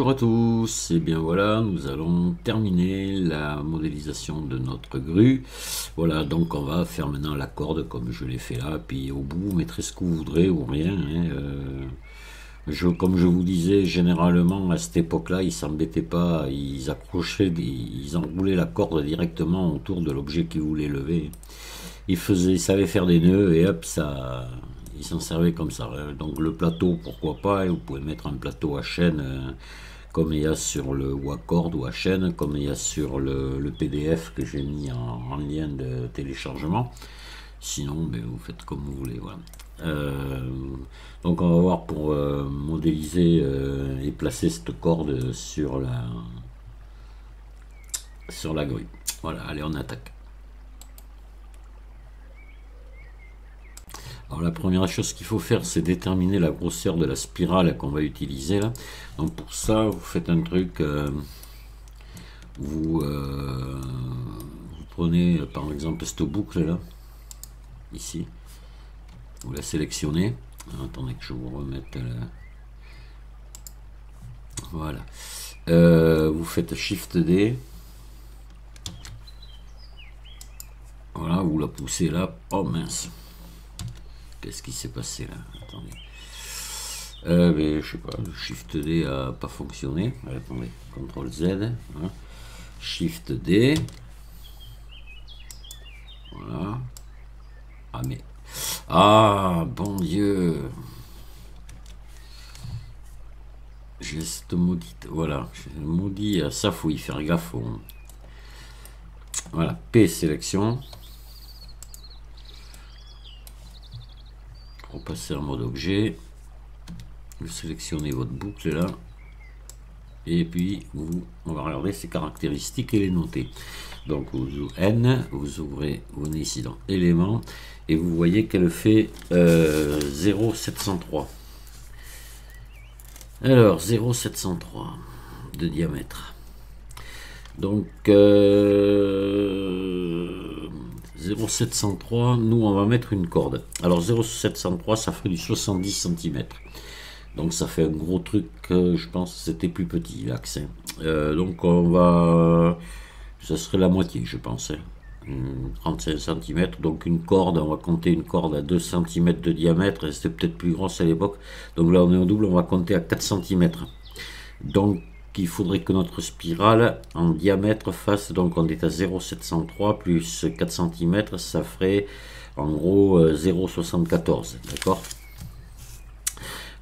Bonjour à tous, et bien voilà, nous allons terminer la modélisation de notre grue. Voilà, donc on va faire maintenant la corde comme je l'ai fait là, puis au bout vous mettrez ce que vous voudrez ou rien. Comme je vous disais, généralement à cette époque-là, ils s'embêtaient pas, ils enroulaient la corde directement autour de l'objet qu'ils voulaient lever. Ils savaient faire des nœuds et hop, ça, ils s'en servaient comme ça. Donc le plateau, pourquoi pas, et vous pouvez mettre un plateau à chaîne comme il y a sur le ou à corde ou à chaîne, comme il y a sur le PDF que j'ai mis en lien de téléchargement. Sinon, ben, vous faites comme vous voulez. Voilà. Donc on va voir pour modéliser et placer cette corde sur la grue. Voilà, allez, on attaque. Alors la première chose qu'il faut faire, c'est déterminer la grosseur de la spirale qu'on va utiliser là. Donc pour ça, vous faites un truc, vous prenez par exemple cette boucle là, ici, vous la sélectionnez. Attendez que je vous remette voilà. Vous faites Shift D. Voilà, vous la poussez là. Oh mince. Qu'est-ce qui s'est passé là? Attendez. Mais, je sais pas, le Shift D a pas fonctionné. Attendez, CTRL Z. Hein. Shift D. Voilà. Ah mais. Ah, bon Dieu. J'ai cette maudite. Voilà. J'ai maudit. Ça, faut y faire gaffe. Voilà. P sélection. Repasser en mode objet. Vous sélectionnez votre boucle là. Et puis, on va regarder ses caractéristiques et les noter. Donc, N, vous ouvrez, vous venez ici dans éléments, et vous voyez qu'elle fait 0,703. Alors, 0,703 de diamètre. Donc, 0,703, nous, on va mettre une corde. Alors, 0,703, ça fait du 70 cm. Donc ça fait un gros truc, je pense que c'était plus petit l'axe. Donc on va, ça serait la moitié je pense, 35 cm. Donc une corde, on va compter une corde à 2 cm de diamètre, et c'était peut-être plus grosse à l'époque. Donc là on est au double, on va compter à 4 cm. Donc il faudrait que notre spirale en diamètre fasse, donc on est à 0,703 plus 4 cm, ça ferait en gros 0,74, d'accord?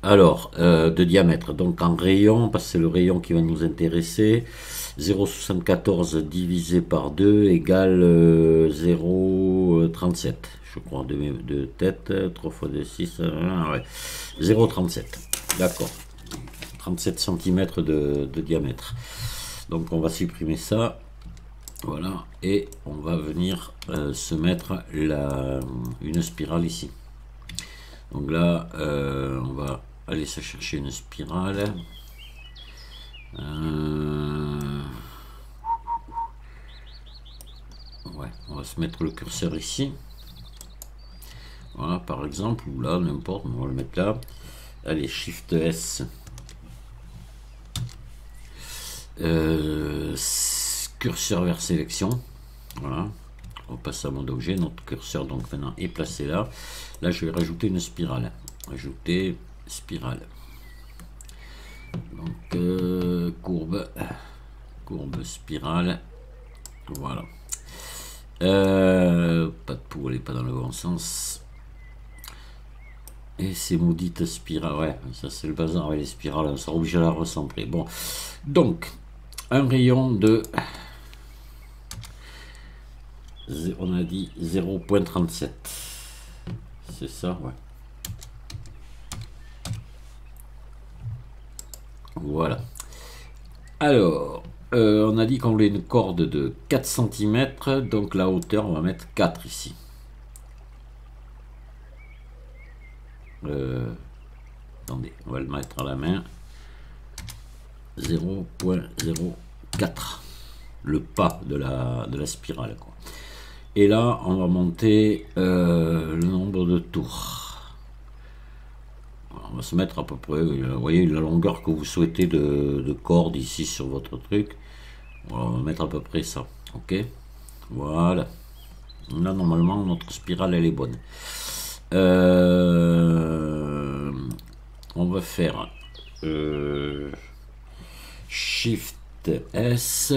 Alors, de diamètre, donc en rayon, parce que c'est le rayon qui va nous intéresser, 0,74 divisé par 2 égale 0,37, je crois, de tête, 3 fois 2, 6, ouais, 0,37, d'accord, 37 cm de diamètre. Donc on va supprimer ça, voilà, et on va venir se mettre une spirale ici. Donc là, on va aller se chercher une spirale. Ouais, on va se mettre le curseur ici. Voilà, par exemple, ou là, n'importe, on va le mettre là. Allez, Shift S. Curseur vers sélection. Voilà. On passe à mode objet. Notre curseur, donc maintenant, est placé là. Là, je vais rajouter une spirale. Ajouter spirale. Donc, courbe spirale. Voilà. Pas de pour, elle n'est pas dans le bon sens. Et ces maudites spirales. Ouais, ça c'est le bazar avec les spirales. On sera obligé à la recentrer. Bon. Donc, un rayon de. On a dit 0,37. C'est ça, ouais. Voilà. Alors, on a dit qu'on voulait une corde de 4 cm, donc la hauteur, on va mettre 4 ici. Attendez, on va le mettre à la main. 0,04. Le pas de la spirale, quoi. Et là, on va monter le nombre de tours. On va se mettre à peu près, vous voyez, la longueur que vous souhaitez de corde ici sur votre truc. Voilà, on va mettre à peu près ça. Ok, voilà. Là, normalement, notre spirale, elle est bonne. On va faire Shift S.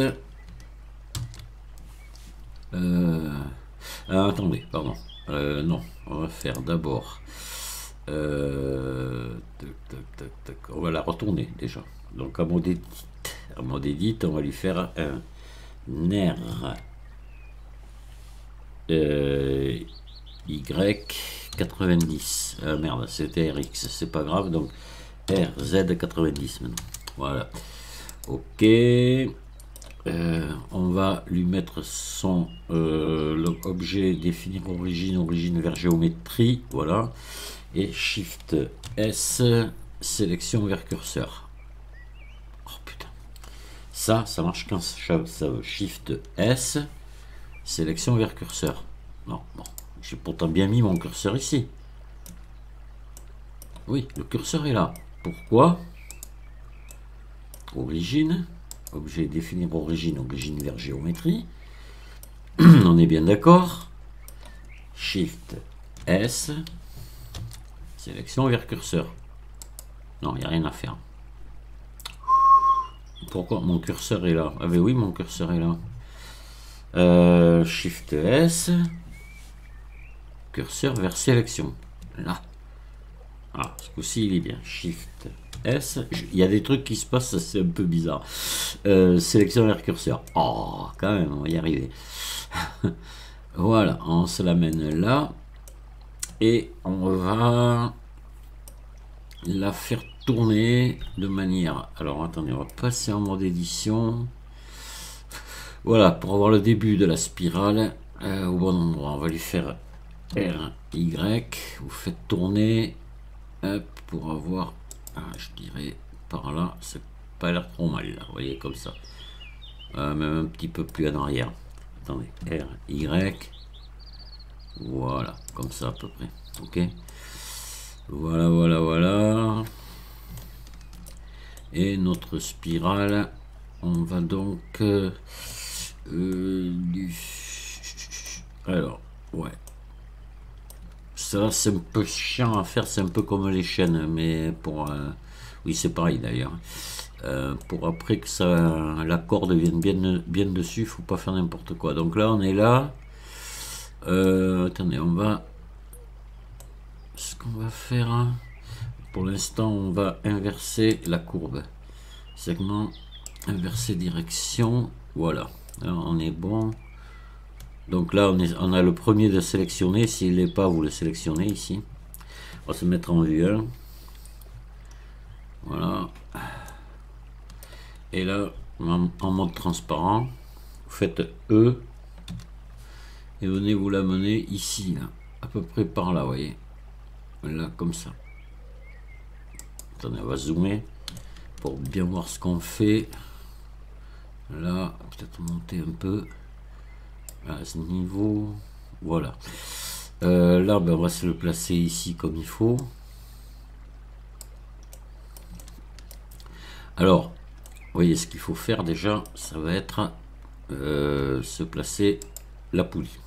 Attendez, pardon. Non, on va faire d'abord. Tac, tac, tac. On va la retourner déjà. Donc à mode edit. À mode edit, on va lui faire un nerf Y90. Ah merde, c'était RX, c'est pas grave. Donc RZ90 maintenant. Voilà. Ok. On va lui mettre son objet définir origine vers géométrie. Voilà. Et Shift S, sélection vers curseur. Oh putain. Ça marche quand ça veut. Shift S, sélection vers curseur. Non, bon. J'ai pourtant bien mis mon curseur ici. Oui, le curseur est là. Pourquoi? Origine. Objet définir origine vers géométrie. On est bien d'accord. Shift S, sélection vers curseur. Non, il n'y a rien à faire. Pourquoi mon curseur est là? Ah ben oui, mon curseur est là. Shift S, curseur vers sélection. Là. Ah, ce coup-ci, il est bien. Shift S. Il y a des trucs qui se passent, c'est un peu bizarre. Sélection vers curseur. Oh, quand même, on va y arriver. Voilà, on se l'amène là. Et on va la faire tourner de manière... Alors, attendez, on va passer en mode édition. Voilà, pour avoir le début de la spirale au bon endroit. On va lui faire R, Y. Vous faites tourner... Hop, pour avoir, je dirais par là, c'est pas l'air trop mal là, vous voyez comme ça, même un petit peu plus en arrière. Attendez, R, Y, voilà, comme ça à peu près, ok. Voilà, voilà, voilà. Et notre spirale, on va donc, alors, ouais. Ça, c'est un peu chiant à faire, c'est un peu comme les chaînes, mais pour... oui, c'est pareil d'ailleurs. Pour après que ça, la corde vienne bien dessus, il faut pas faire n'importe quoi. Donc là, on est là. Attendez, on va... Ce qu'on va faire... Hein, pour l'instant, on va inverser la courbe. Segment, inverser direction. Voilà. Là, on est bon. Donc là, on a le premier de sélectionner. S'il n'est pas, vous le sélectionnez ici. On va se mettre en vue 1. Voilà. Et là, en mode transparent, vous faites E. Et venez vous l'amener ici, là. À peu près par là, vous voyez. Là, comme ça. Attendez, on va zoomer pour bien voir ce qu'on fait. Là, peut-être monter un peu. À ce niveau, voilà. Là, ben, on va se le placer ici comme il faut. Alors, vous voyez ce qu'il faut faire déjà, ça va être se placer la poulie.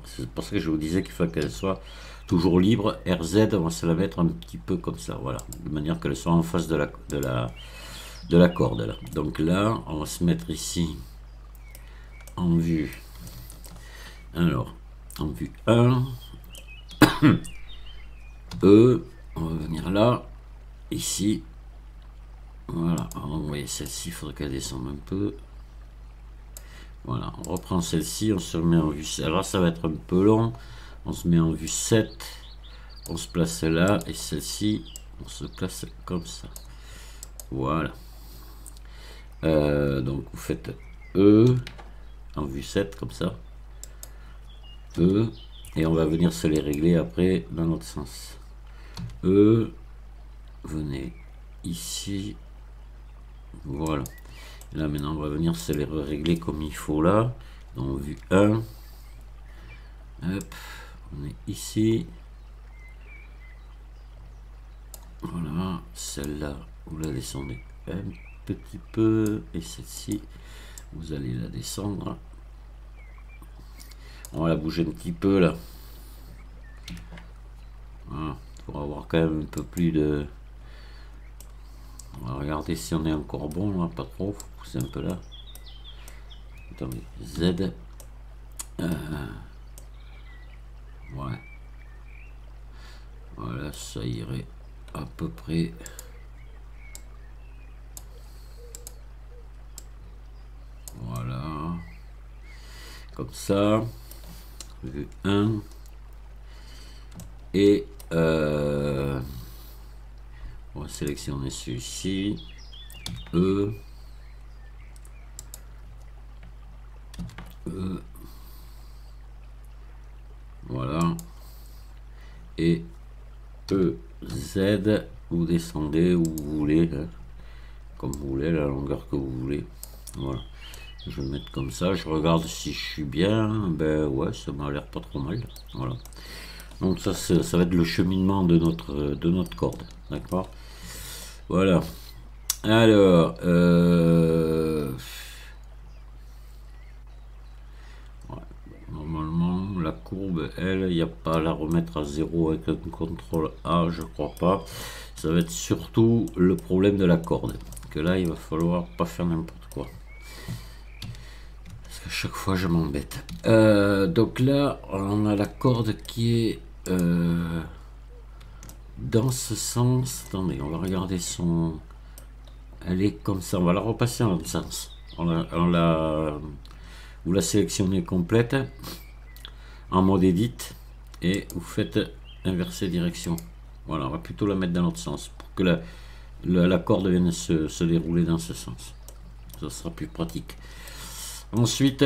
C'est parce que je vous disais qu'il faut qu'elle soit toujours libre. RZ, on va se la mettre un petit peu comme ça, voilà, de manière qu'elle soit en face de la corde. Là. Donc là, on va se mettre ici en vue. Alors, en vue 1, E, on va venir là, ici, voilà, alors, vous voyez celle-ci, il faudrait qu'elle descende un peu, voilà, on reprend celle-ci, on se met en vue, alors ça va être un peu long, on se met en vue 7, on se place là, et celle-ci, on se place comme ça, voilà, donc vous faites E, en vue 7, comme ça, E, et on va venir se les régler après dans l'autre sens. E, venez ici, voilà. Là maintenant on va venir se les régler comme il faut là. Donc vue 1, hop, on est ici, Voilà, celle-là, vous la descendez un petit peu, et celle-ci, vous allez la descendre. On va la bouger un petit peu là. Voilà, pour avoir quand même un peu plus de... On va regarder si on est encore bon là, pas trop, faut pousser un peu là. Attendez, Z. Ouais. Voilà, ça irait à peu près. Voilà. Comme ça. Vue 1. Et on va sélectionner celui-ci. E. E. Voilà. Et E, Z, vous descendez où vous voulez, hein, comme vous voulez, la longueur que vous voulez. Voilà. Je vais mettre comme ça, je regarde si je suis bien. Ben ouais, ça m'a l'air pas trop mal. Voilà. Donc ça, ça va être le cheminement de notre corde. D'accord. Voilà. Alors, ouais, normalement, la courbe, elle, il n'y a pas à la remettre à 0 avec un contrôle A, je crois pas. Ça va être surtout le problème de la corde. Que là, il va falloir pas faire n'importe quoi. Parce qu'à chaque fois, je m'embête. Donc là, on a la corde qui est dans ce sens. Attendez, on va regarder son... Elle est comme ça. On va la repasser en l'autre sens. Vous la sélectionnez complète en mode edit et vous faites inverser direction. Voilà, on va plutôt la mettre dans l'autre sens pour que la corde vienne se dérouler dans ce sens. Ça sera plus pratique. Ensuite,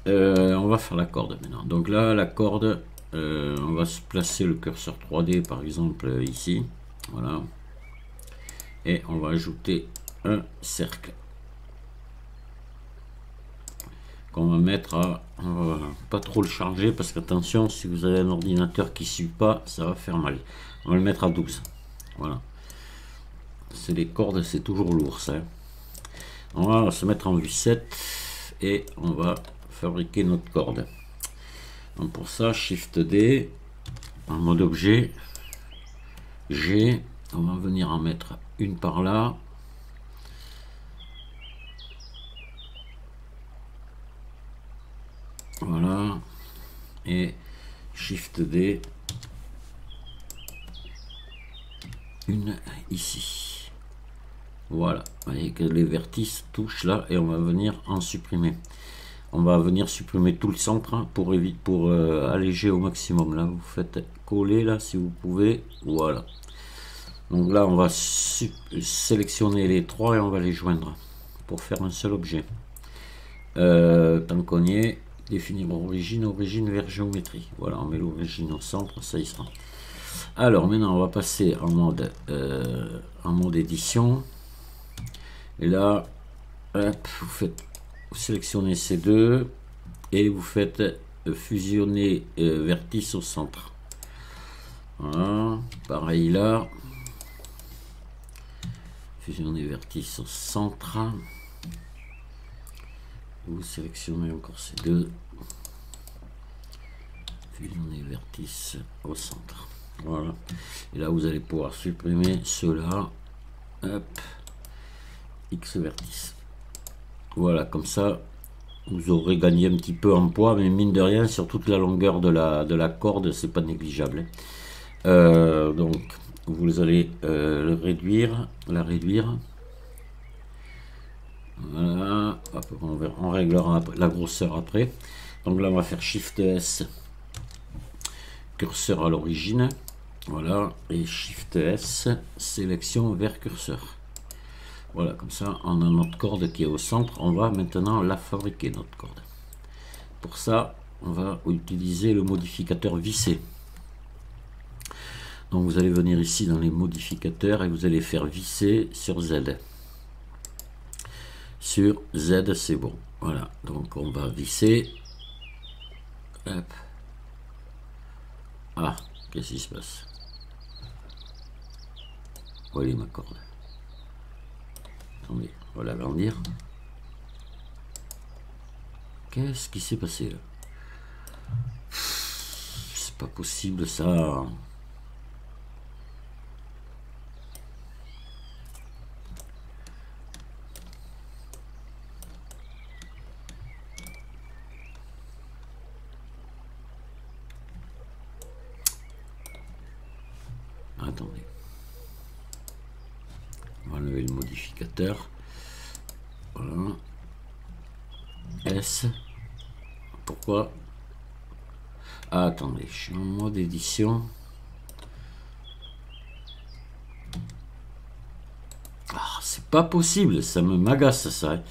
on va faire la corde maintenant. Donc là, la corde, on va se placer le curseur 3D par exemple ici. Voilà. Et on va ajouter un cercle qu'on va mettre à... On va pas trop le charger parce qu'attention, si vous avez un ordinateur qui ne suit pas, ça va faire mal. On va le mettre à 12. Voilà. C'est les cordes, c'est toujours lourd ça. On va se mettre en vue 7 et on va fabriquer notre corde. Donc pour ça, Shift D, en mode objet, G, on va venir en mettre une par là. Voilà. Et Shift D, une ici. Voilà. Vous voyez que les vertices touchent là et on va venir en supprimer. On va venir supprimer tout le centre pour alléger au maximum. Là, vous faites coller là si vous pouvez. Voilà. Donc là, on va sélectionner les trois et on va les joindre pour faire un seul objet. Tant qu'on y est, définir origine vers géométrie. Voilà, on met l'origine au centre, ça y sera. Alors maintenant, on va passer en mode édition. Et là, hop, vous sélectionnez ces deux et vous faites fusionner vertice au centre. Voilà, pareil là. Fusionner vertice au centre. Vous sélectionnez encore ces deux. Fusionner vertice au centre. Voilà. Et là, vous allez pouvoir supprimer ceux-là. Hop. X vertice. Voilà, comme ça, vous aurez gagné un petit peu en poids, mais mine de rien, sur toute la longueur de la corde, c'est pas négligeable. Donc, vous allez la réduire. Voilà, on réglera la grosseur après. Donc là, on va faire Shift S, curseur à l'origine. Voilà, et Shift S, sélection vers curseur. Voilà, comme ça, on a notre corde qui est au centre. On va maintenant la fabriquer, notre corde. Pour ça, on va utiliser le modificateur visser. Donc vous allez venir ici dans les modificateurs et vous allez faire visser sur Z. Sur Z, c'est bon. Voilà, donc on va visser. Hop. Ah, qu'est-ce qui se passe? Où est ma corde? Attendez, on va l'agrandir. Qu'est-ce qui s'est passé là? C'est pas possible ça. Attendez. On va enlever le modificateur. Voilà. S. Pourquoi? Ah, attendez, je suis en mode édition. Ah, c'est pas possible, ça me m'agace ça.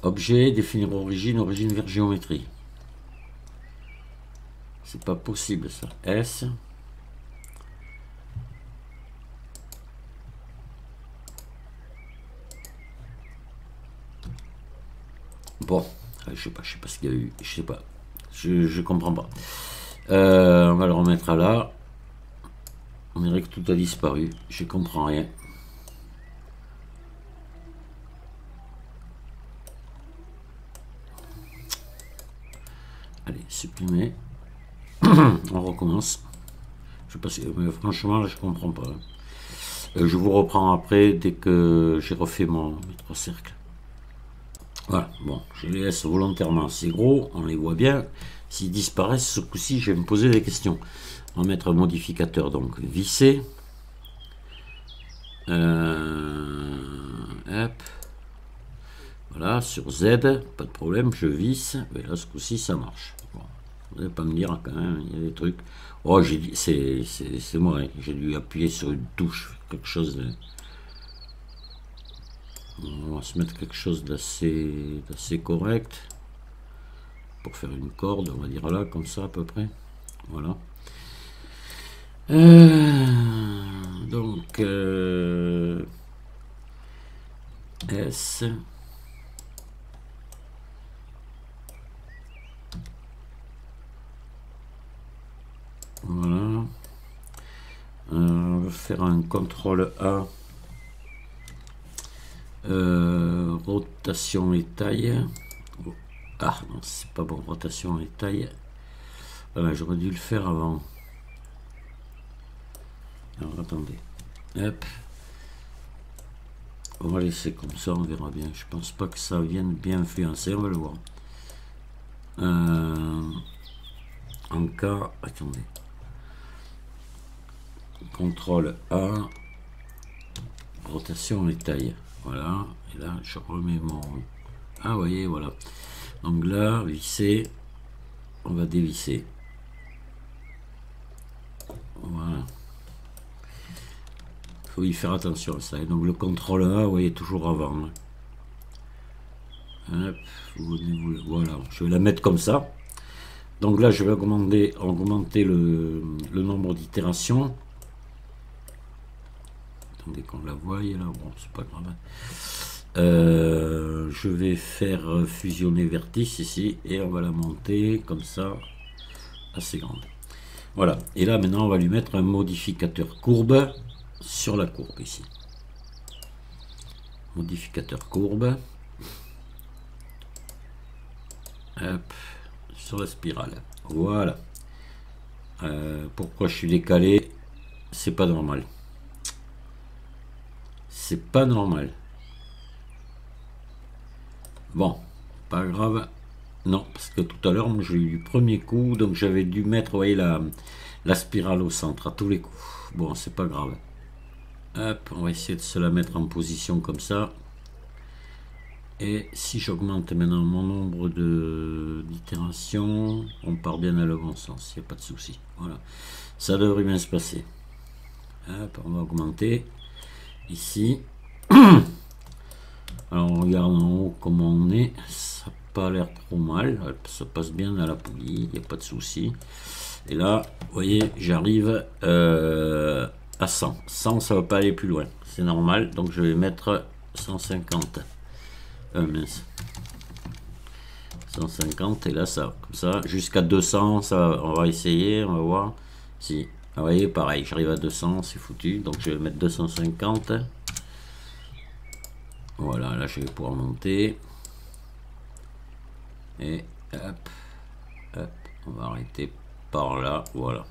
Objet, définir origine, origine vers géométrie. C'est pas possible ça. S. Bon, je sais pas ce qu'il y a eu, je sais pas, je comprends pas. On va le remettre à là. On dirait que tout a disparu, je comprends rien. Allez, supprimer. On recommence. Je sais pas si, mais franchement, là, je comprends pas. Je vous reprends après dès que j'ai refait mes 3 cercles. Voilà, bon, je les laisse volontairement assez gros, on les voit bien. S'ils disparaissent, ce coup-ci, je vais me poser des questions. On va mettre un modificateur, donc visser. Hop. Voilà, sur Z, pas de problème, je visse. Mais là, ce coup-ci, ça marche. Bon, vous n'allez pas me dire quand même, il y a des trucs. Oh, j'ai dit, c'est moi, hein. J'ai dû appuyer sur une touche, quelque chose de... On va se mettre quelque chose d'assez correct pour faire une corde, on va dire là, comme ça à peu près. Voilà. Donc S. Voilà. On va faire un CTRL A. Rotation et taille. Ah non, c'est pas bon, rotation et taille. Voilà, j'aurais dû le faire avant. Alors attendez. Hop. On va laisser comme ça, on verra bien. Je pense pas que ça vienne bien influencer, on va le voir. En cas, attendez. CTRL A. Rotation et taille. Voilà, et là je remets mon... Ah, vous voyez, voilà. Donc là, visser, on va dévisser. Voilà. Il faut y faire attention à ça. Et donc le CTRL A, vous voyez, toujours avant. Hop, voilà, je vais la mettre comme ça. Donc là, je vais augmenter le nombre d'itérations. Attendez qu'on la voie là, bon, c'est pas grave. Je vais faire fusionner vertice ici et on va la monter comme ça, assez grande. Voilà, et là maintenant on va lui mettre un modificateur courbe sur la courbe ici. Modificateur courbe. Hop, sur la spirale. Voilà. Pourquoi je suis décalé? C'est pas normal. C'est pas normal. Bon, pas grave. Non, parce que tout à l'heure, moi, j'ai eu du premier coup, donc j'avais dû mettre, vous voyez, la spirale au centre à tous les coups. Bon, c'est pas grave. Hop, on va essayer de se la mettre en position comme ça. Et si j'augmente maintenant mon nombre d'itérations, on part bien dans le bon sens, il n'y a pas de souci. Voilà, ça devrait bien se passer. Hop, on va augmenter ici. Alors on regarde en haut comment on est, ça n'a pas l'air trop mal, ça passe bien dans la poulie, il n'y a pas de souci. Et là, vous voyez, j'arrive à 100. 100, ça ne va pas aller plus loin, c'est normal, donc je vais mettre 150. Mince. 150 et là ça, comme ça, jusqu'à 200, ça, on va essayer, on va voir si vous voyez, pareil, j'arrive à 200, c'est foutu. Donc je vais mettre 250. Voilà, là je vais pouvoir monter. Et hop, hop, on va arrêter par là, voilà.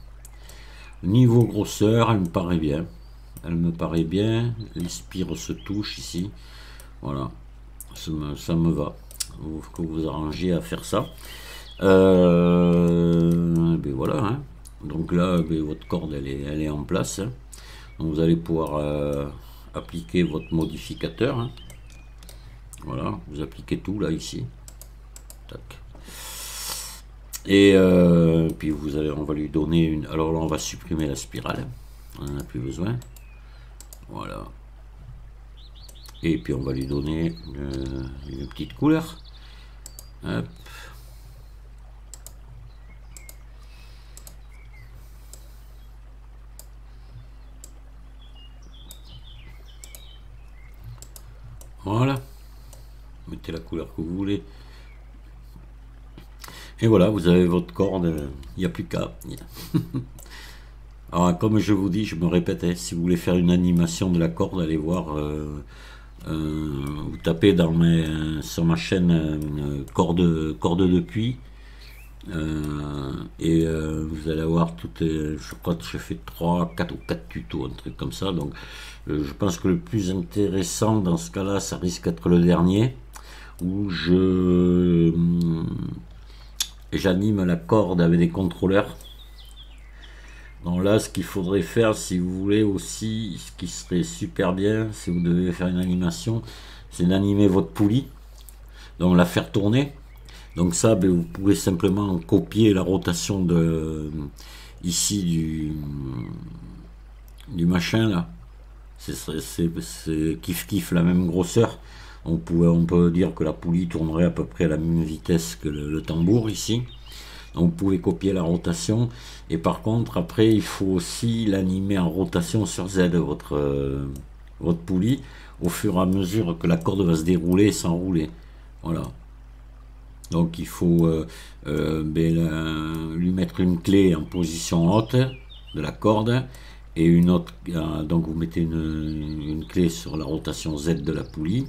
Niveau grosseur, elle me paraît bien. Elle me paraît bien. Les spires se touchent ici. Voilà, ça me va. Que vous arrangiez à faire ça. Ben voilà, hein. Donc là, ben, votre corde, elle est en place. Hein. Donc vous allez pouvoir appliquer votre modificateur. Hein. Voilà, vous appliquez tout là, ici. Tac. Et puis on va lui donner une. Alors là, on va supprimer la spirale. On n'en a plus besoin. Voilà. Et puis on va lui donner une petite couleur. Hop. Voilà. Mettez la couleur que vous voulez. Et voilà, vous avez votre corde. Il n'y a plus qu'à. Alors, comme je vous dis, je me répète, hein, si vous voulez faire une animation de la corde, allez voir. Vous tapez sur ma chaîne corde de puits. Et vous allez avoir toutes les, je crois que j'ai fait 4 ou 4 tutos, un truc comme ça. Donc je pense que le plus intéressant dans ce cas là, ça risque d'être le dernier, où j'anime la corde avec des contrôleurs. Donc là, ce qu'il faudrait faire, si vous voulez aussi, ce qui serait super bien, si vous devez faire une animation, c'est d'animer votre poulie, donc la faire tourner. Donc ça, ben, vous pouvez simplement copier la rotation ici du machin là. C'est kiff la même grosseur. On peut dire que la poulie tournerait à peu près à la même vitesse que le tambour ici. Donc vous pouvez copier la rotation. Et par contre, après, il faut aussi l'animer en rotation sur Z, votre poulie, au fur et à mesure que la corde va se dérouler et s'enrouler. Voilà. Donc il faut lui mettre une clé en position haute de la corde et une autre. Donc vous mettez une clé sur la rotation Z de la poulie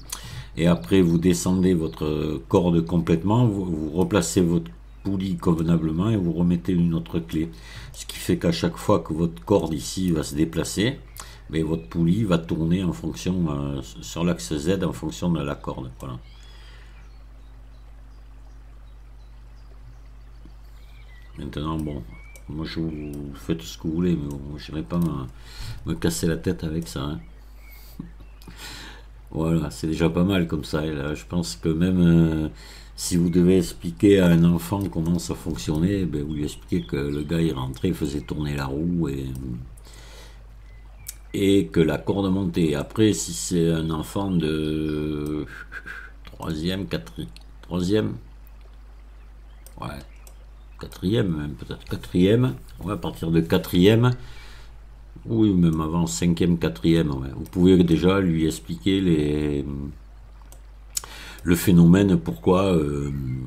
et après vous descendez votre corde complètement, vous replacez votre poulie convenablement et vous remettez une autre clé. Ce qui fait qu'à chaque fois que votre corde ici va se déplacer, mais votre poulie va tourner en fonction sur l'axe Z en fonction de la corde. Voilà. Maintenant, bon, moi je vous faites ce que vous voulez, mais bon, je n'irai pas me casser la tête avec ça. Hein. Voilà, c'est déjà pas mal comme ça. Et là, je pense que même si vous devez expliquer à un enfant comment ça fonctionnait, ben, vous lui expliquez que le gars il rentrait, il faisait tourner la roue et que la corde montait. Après, si c'est un enfant de troisième, ouais. Quatrième, même peut-être quatrième, ouais, à partir de quatrième, oui, même avant cinquième, quatrième, ouais. Vous pouvez déjà lui expliquer le phénomène, pourquoi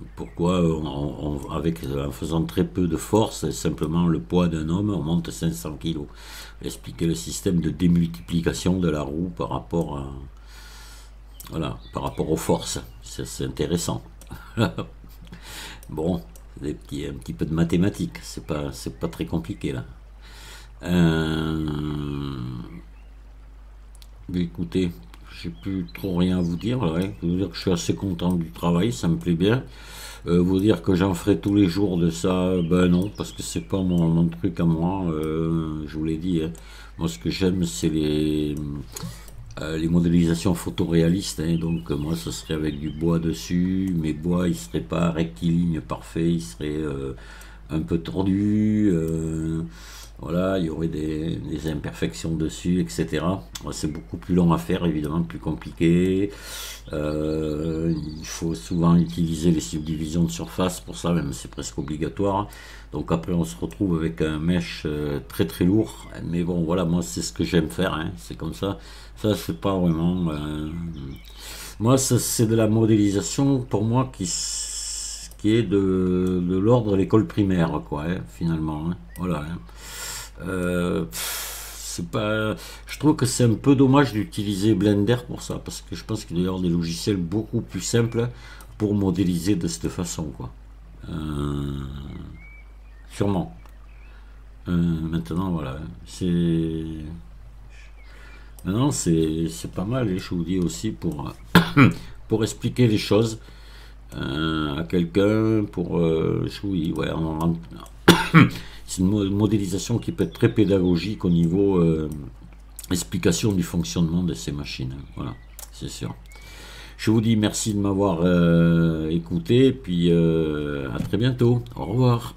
en faisant très peu de force, simplement le poids d'un homme, on monte 500 kg. Expliquer le système de démultiplication de la roue par rapport aux forces. C'est intéressant. Bon. Un petit peu de mathématiques, c'est pas très compliqué là. Écoutez, j'ai plus trop rien à vous dire. Ouais. Vous dire que je suis assez content du travail, ça me plaît bien. Vous dire que j'en ferai tous les jours de ça, ben non, parce que c'est pas mon truc à moi. Je vous l'ai dit. Hein. Moi, ce que j'aime, c'est les modélisations photoréalistes, hein, donc moi ce serait avec du bois dessus, mes bois ils seraient pas rectilignes parfaits, ils seraient un peu tordus, voilà, il y aurait des imperfections dessus, etc. C'est beaucoup plus long à faire, évidemment, plus compliqué. Il faut souvent utiliser les subdivisions de surface pour ça, même c'est presque obligatoire. Donc après on se retrouve avec un mesh très très lourd, mais bon voilà, moi c'est ce que j'aime faire, hein, c'est comme ça. Ça c'est pas vraiment. Moi c'est de la modélisation pour moi qui est de l'ordre de l'école primaire quoi, hein, finalement. Hein, voilà. Hein. C'est pas, je trouve que c'est un peu dommage d'utiliser Blender pour ça, parce que je pense qu'il doit y avoir des logiciels beaucoup plus simples pour modéliser de cette façon, quoi. Euh, Sûrement. Maintenant, voilà, c'est maintenant c'est pas mal, et je vous dis aussi pour expliquer les choses à quelqu'un, pour je vous dis, ouais, c'est une modélisation qui peut être très pédagogique au niveau explication du fonctionnement de ces machines. Voilà, c'est sûr. Je vous dis merci de m'avoir écouté, puis à très bientôt. Au revoir.